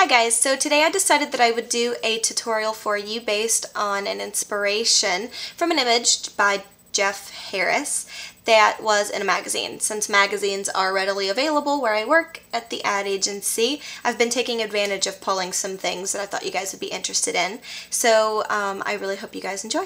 Hi guys, so today I decided that I would do a tutorial for you based on an inspiration from an image by Jeff Harris that was in a magazine. Since magazines are readily available where I work at the ad agency, I've been taking advantage of pulling some things that I thought you guys would be interested in. So I really hope you guys enjoy.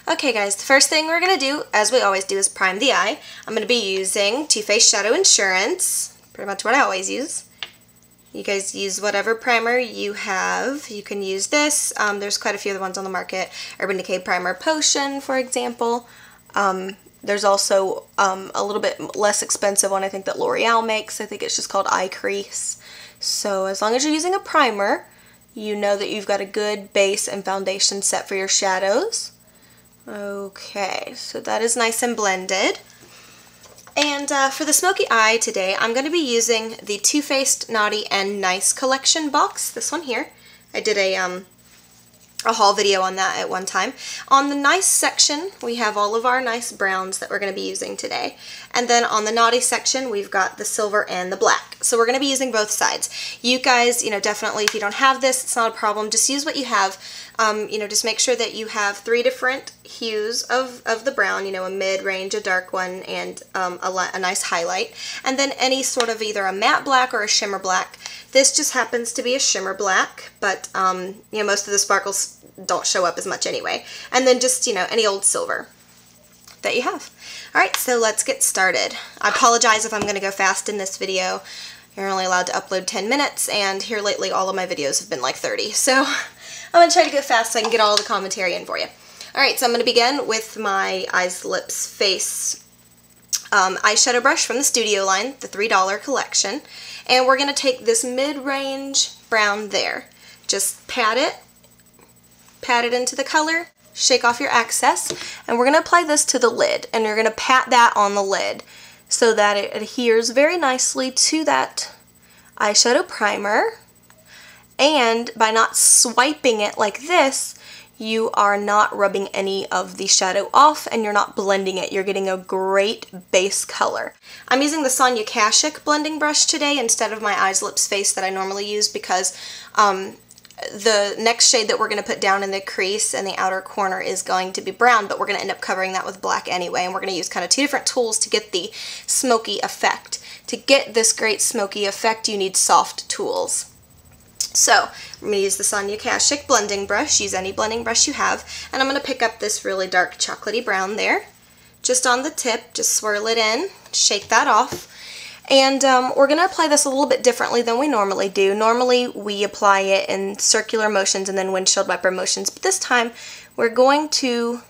Okay guys, the first thing we're going to do, as we always do, is prime the eye. I'm going to be using Too Faced Shadow Insurance, pretty much what I always use. You guys use whatever primer you have. You can use this. There's quite a few other ones on the market. Urban Decay Primer Potion, for example. There's also a little bit less expensive one I think that L'Oreal makes. I think it's just called Eye Crease. So as long as you're using a primer, you know that you've got a good base and foundation set for your shadows. Okay, so that is nice and blended. And for the smoky eye today, I'm going to be using the Too Faced Naughty and Nice collection box, this one here. I did a haul video on that at one time. On the Nice section, we have all of our nice browns that we're going to be using today. And then on the Naughty section, we've got the silver and the black. So we're going to be using both sides. You guys, definitely if you don't have this, it's not a problem. Just use what you have. Just make sure that you have 3 different hues of the brown, a mid-range, a dark one, and a nice highlight. And then any sort of either a matte black or a shimmer black. This just happens to be a shimmer black, but most of the sparkles don't show up as much anyway. And then just, any old silver that you have. Alright, so let's get started. I apologize if I'm going to go fast in this video. You're only allowed to upload 10 minutes, and here lately all of my videos have been like 30, so I'm going to try to go fast so I can get all the commentary in for you. Alright, so I'm going to begin with my Eyes, Lips, Face eyeshadow brush from the Studio line, the $3 collection, and we're going to take this mid-range brown there. Just pat it into the color, shake off your excess, and we're going to apply this to the lid, and you're going to pat that on the lid so that it adheres very nicely to that eyeshadow primer. And by not swiping it like this, you are not rubbing any of the shadow off and you're not blending it. You're getting a great base color. I'm using the Sonia Kashuk blending brush today instead of my Eyes, Lips, Face that I normally use because the next shade that we're going to put down in the crease and the outer corner is going to be brown, but we're going to end up covering that with black anyway, and we're going to use kind of 2 different tools to get the smoky effect. To get this great smoky effect, you need soft tools. So, I'm going to use the Sonia Kashuk blending brush. Use any blending brush you have, and I'm going to pick up this really dark chocolatey brown there. Just on the tip, just swirl it in, shake that off. And we're going to apply this a little bit differently than we normally do. Normally we apply it in circular motions and then windshield wiper motions, but this time we're going to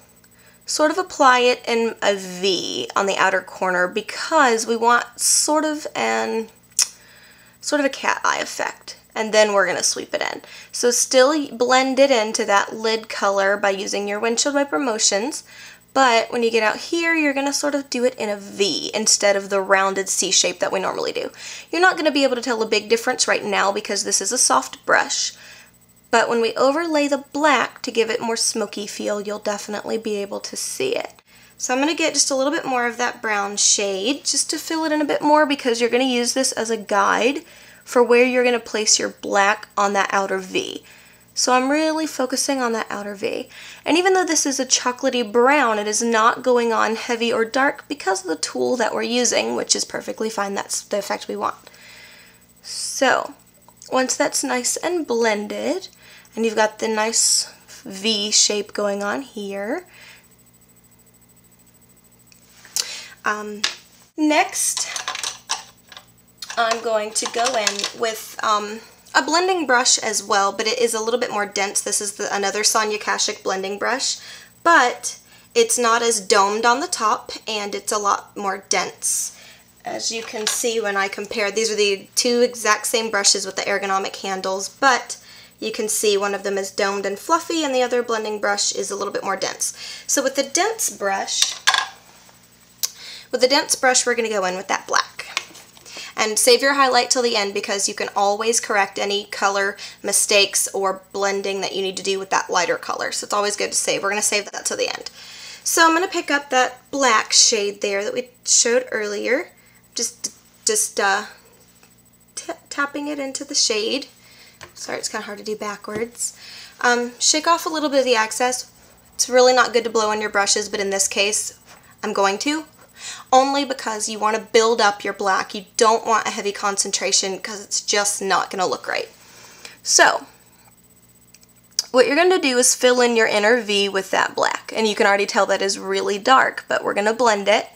sort of apply it in a V on the outer corner because we want sort of a cat eye effect. And then we're going to sweep it in. So still blend it into that lid color by using your windshield wiper motions, but when you get out here, you're going to sort of do it in a V instead of the rounded C shape that we normally do. You're not going to be able to tell a big difference right now because this is a soft brush, but when we overlay the black to give it more smoky feel, you'll definitely be able to see it. So I'm going to get just a little bit more of that brown shade just to fill it in a bit more because you're going to use this as a guide for where you're going to place your black on that outer V. So I'm really focusing on that outer V. And even though this is a chocolatey brown, it is not going on heavy or dark because of the tool that we're using, which is perfectly fine. That's the effect we want. So once that's nice and blended, and you've got the nice V shape going on here, next I'm going to go in with a blending brush as well, but it is a little bit more dense. This is another Sonia Kashuk blending brush, but it's not as domed on the top and it's a lot more dense. As you can see when I compare, these are the 2 exact same brushes with the ergonomic handles, but you can see one of them is domed and fluffy and the other blending brush is a little bit more dense. So with the dense brush, we're going to go in with that black. And save your highlight till the end because you can always correct any color mistakes or blending that you need to do with that lighter color. So it's always good to save. We're going to save that till the end. So I'm going to pick up that black shade there that we showed earlier. just tapping it into the shade. Sorry, it's kind of hard to do backwards. Shake off a little bit of the excess. It's really not good to blow on your brushes, but in this case, I'm going to. Only because you want to build up your black. You don't want a heavy concentration because it's just not going to look right. So, what you're going to do is fill in your inner V with that black. And you can already tell that is really dark, but we're going to blend it.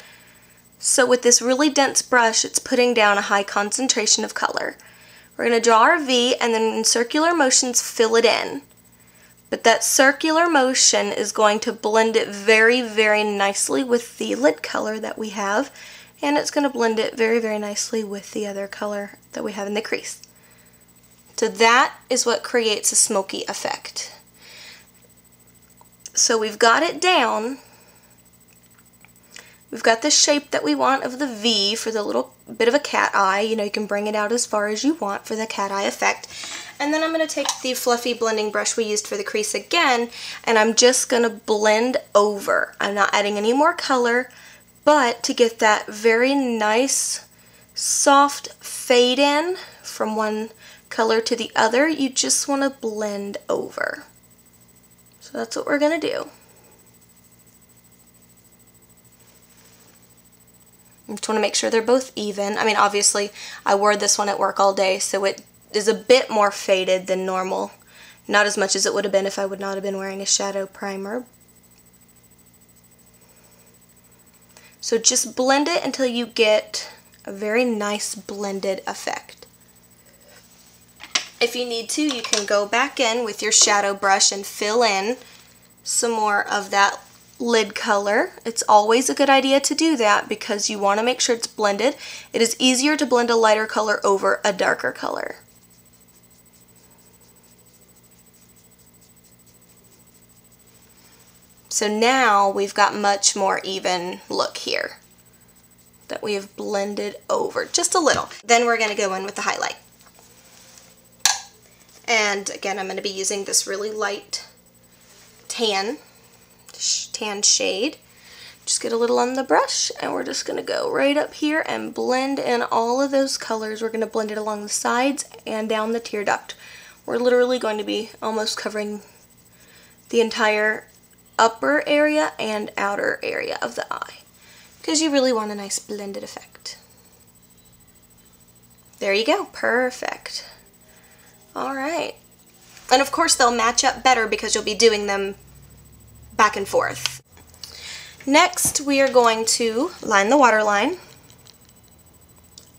So with this really dense brush, it's putting down a high concentration of color. We're going to draw our V and then in circular motions fill it in. But that circular motion is going to blend it very, very nicely with the lid color that we have. And it's going to blend it very, very nicely with the other color that we have in the crease. So that is what creates a smoky effect. So we've got it down. We've got the shape that we want of the V for the little bit of a cat eye. You know, you can bring it out as far as you want for the cat eye effect. And then I'm going to take the fluffy blending brush we used for the crease again, and I'm just going to blend over. I'm not adding any more color, but to get that very nice, soft fade in from one color to the other, you just want to blend over. So that's what we're going to do. I just want to make sure they're both even. I mean, obviously, I wore this one at work all day, so it is a bit more faded than normal. Not as much as it would have been if I would not have been wearing a shadow primer. So just blend it until you get a very nice blended effect. If you need to, you can go back in with your shadow brush and fill in some more of that lid color. It's always a good idea to do that because you want to make sure it's blended. It is easier to blend a lighter color over a darker color. So now we've got much more even look here that we have blended over just a little. Then we're going to go in with the highlight. And again, I'm going to be using this really light tan shade. Just get a little on the brush and we're just going to go right up here and blend in all of those colors. We're going to blend it along the sides and down the tear duct. We're literally going to be almost covering the entire upper area and outer area of the eye because you really want a nice blended effect. There you go. Perfect. Alright. And of course they'll match up better because you'll be doing them back and forth. Next we are going to line the waterline.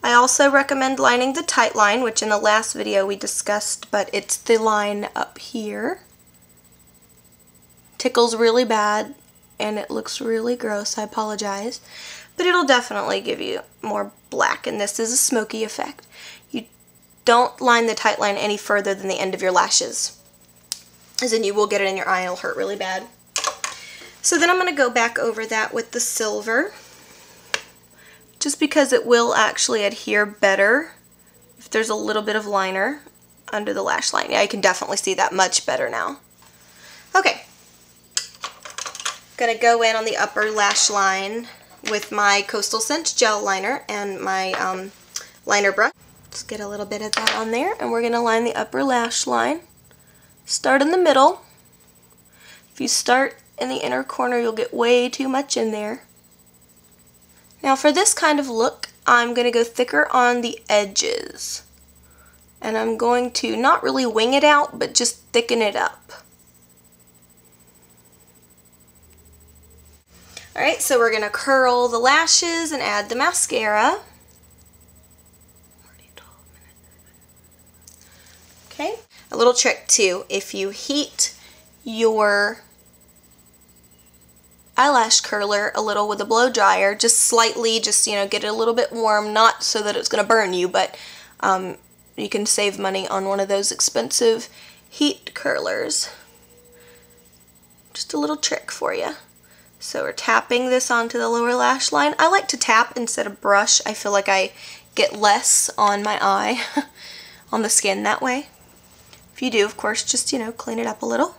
I also recommend lining the tight line, which in the last video we discussed, but it's the line up here. Tickles really bad and it looks really gross, I apologize, but it'll definitely give you more black, and this is a smoky effect. You don't line the tight line any further than the end of your lashes, as in you will get it in your eye and it'll hurt really bad. So then I'm going to go back over that with the silver, just because it will actually adhere better if there's a little bit of liner under the lash line. Yeah, you can definitely see that much better now. Okay. Going to go in on the upper lash line with my Coastal Scent gel liner and my liner brush. Just get a little bit of that on there, and we're going to line the upper lash line. Start in the middle. If you start in the inner corner, you'll get way too much in there. Now for this kind of look, I'm going to go thicker on the edges. And I'm going to not really wing it out, but just thicken it up. Alright, so we're going to curl the lashes and add the mascara. Okay, a little trick too, if you heat your eyelash curler a little with a blow dryer, just slightly, just, you know, get it a little bit warm, not so that it's going to burn you, but you can save money on one of those expensive heat curlers. Just a little trick for you. So we're tapping this onto the lower lash line. I like to tap instead of brush. I feel like I get less on my eye, on the skin that way. If you do, of course, just, you know, clean it up a little.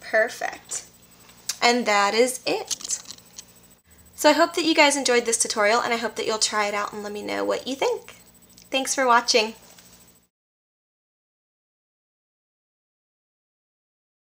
Perfect. And that is it. So I hope that you guys enjoyed this tutorial, and I hope that you'll try it out and let me know what you think. Thanks for watching.